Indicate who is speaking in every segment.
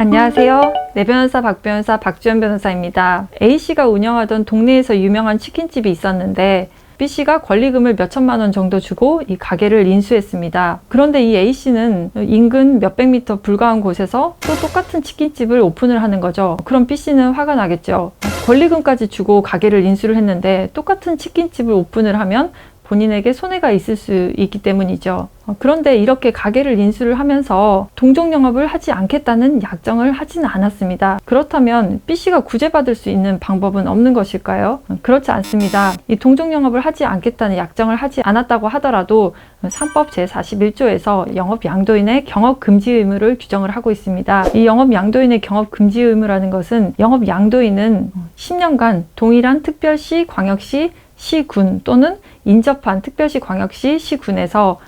Speaker 1: 안녕하세요. 내 변호사 박변호사 박주연 변호사입니다. A씨가 운영하던 동네에서 유명한 치킨집이 있었는데 B씨가 권리금을 몇천만 원 정도 주고 이 가게를 인수했습니다. 그런데 이 A씨는 인근 몇백 미터 불가한 곳에서 또 똑같은 치킨집을 오픈을 하는 거죠. 그럼 B씨는 화가 나겠죠. 권리금까지 주고 가게를 인수를 했는데 똑같은 치킨집을 오픈을 하면 본인에게 손해가 있을 수 있기 때문이죠. 그런데 이렇게 가게를 인수를 하면서 동종영업을 하지 않겠다는 약정을 하지는 않았습니다. 그렇다면 B씨가 구제받을 수 있는 방법은 없는 것일까요? 그렇지 않습니다. 이 동종영업을 하지 않겠다는 약정을 하지 않았다고 하더라도 상법 제41조에서 영업양도인의 경업금지 의무를 규정을 하고 있습니다. 이 영업양도인의 경업금지 의무라는 것은 영업양도인은 10년간 동일한 특별시, 광역시, 시군 또는 인접한 특별시, 광역시, 시군에서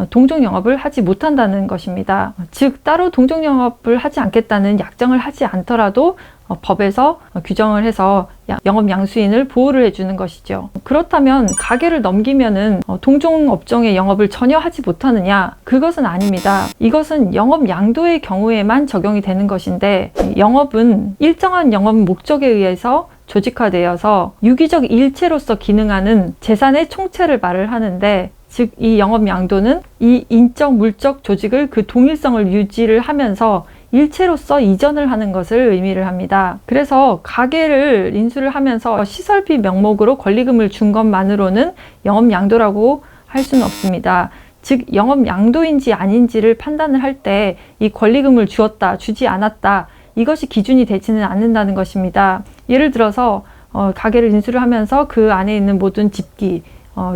Speaker 1: 동종영업을 하지 못한다는 것입니다. 즉 따로 동종영업을 하지 않겠다는 약정을 하지 않더라도 법에서 규정을 해서 영업양수인을 보호를 해주는 것이죠. 그렇다면 가게를 넘기면은 동종업종의 영업을 전혀 하지 못하느냐? 그것은 아닙니다. 이것은 영업양도의 경우에만 적용이 되는 것인데 영업은 일정한 영업 목적에 의해서 조직화되어서 유기적 일체로서 기능하는 재산의 총체를 말을 하는데 즉 이 영업양도는 이 인적 물적 조직을 그 동일성을 유지를 하면서 일체로서 이전을 하는 것을 의미를 합니다. 그래서 가게를 인수를 하면서 시설비 명목으로 권리금을 준 것만으로는 영업양도라고 할 수는 없습니다. 즉 영업양도인지 아닌지를 판단을 할 때 이 권리금을 주었다, 주지 않았다 이것이 기준이 되지는 않는다는 것입니다. 예를 들어서 가게를 인수를 하면서 그 안에 있는 모든 집기,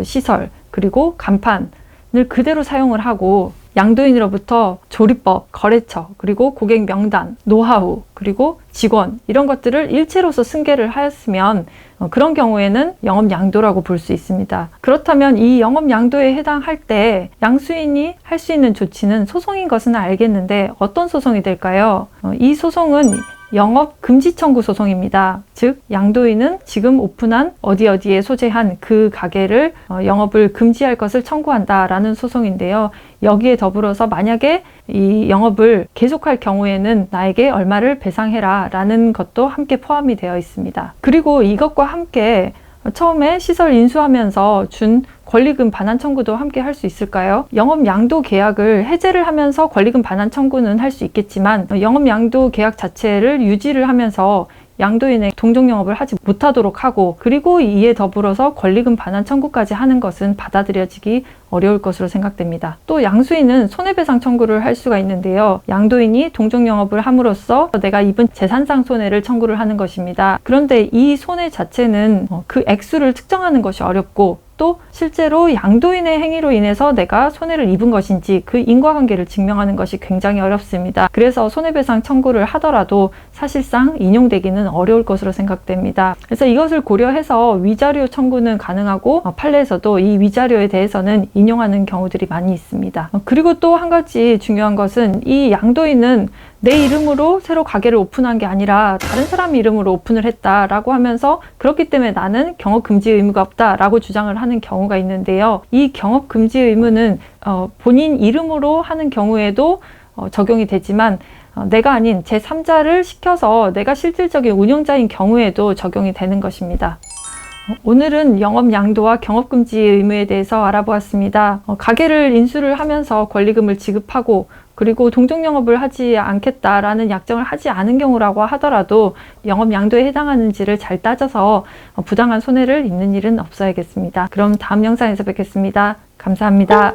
Speaker 1: 시설, 그리고 간판을 그대로 사용을 하고 양도인으로부터 조리법, 거래처, 그리고 고객 명단, 노하우, 그리고 직원 이런 것들을 일체로서 승계를 하였으면 그런 경우에는 영업양도라고 볼 수 있습니다. 그렇다면 이 영업양도에 해당할 때 양수인이 할 수 있는 조치는 소송인 것은 알겠는데 어떤 소송이 될까요? 이 소송은 영업금지 청구 소송입니다. 즉 양도인은 지금 오픈한 어디에 소재한 그 가게를 영업을 금지할 것을 청구한다라는 소송인데요. 여기에 더불어서 만약에 이 영업을 계속할 경우에는 나에게 얼마를 배상해라 라는 것도 함께 포함이 되어 있습니다. 그리고 이것과 함께 처음에 시설 인수하면서 준 권리금 반환 청구도 함께 할 수 있을까요? 영업양도 계약을 해제를 하면서 권리금 반환 청구는 할 수 있겠지만 영업양도 계약 자체를 유지를 하면서 양도인의 동종영업을 하지 못하도록 하고 그리고 이에 더불어서 권리금 반환 청구까지 하는 것은 받아들여지기 어려울 것으로 생각됩니다. 또 양수인은 손해배상 청구를 할 수가 있는데요. 양도인이 동종영업을 함으로써 내가 입은 재산상 손해를 청구를 하는 것입니다. 그런데 이 손해 자체는 그 액수를 측정하는 것이 어렵고 또 실제로 양도인의 행위로 인해서 내가 손해를 입은 것인지 그 인과관계를 증명하는 것이 굉장히 어렵습니다. 그래서 손해배상 청구를 하더라도 사실상 인용되기는 어려울 것으로 생각됩니다. 그래서 이것을 고려해서 위자료 청구는 가능하고 판례에서도 이 위자료에 대해서는 인용하는 경우들이 많이 있습니다. 그리고 또 한 가지 중요한 것은 이 양도인은 내 이름으로 새로 가게를 오픈한 게 아니라 다른 사람 이름으로 오픈을 했다라고 하면서 그렇기 때문에 나는 경업금지 의무가 없다라고 주장을 하는 경우가 있는데요. 이 경업금지 의무는 본인 이름으로 하는 경우에도 적용이 되지만 내가 아닌 제3자를 시켜서 내가 실질적인 운영자인 경우에도 적용이 되는 것입니다. 오늘은 영업양도와 경업금지 의무에 대해서 알아보았습니다. 가게를 인수를 하면서 권리금을 지급하고 그리고 동종영업을 하지 않겠다라는 약정을 하지 않은 경우라고 하더라도 영업양도에 해당하는지를 잘 따져서 부당한 손해를 입는 일은 없어야겠습니다. 그럼 다음 영상에서 뵙겠습니다. 감사합니다.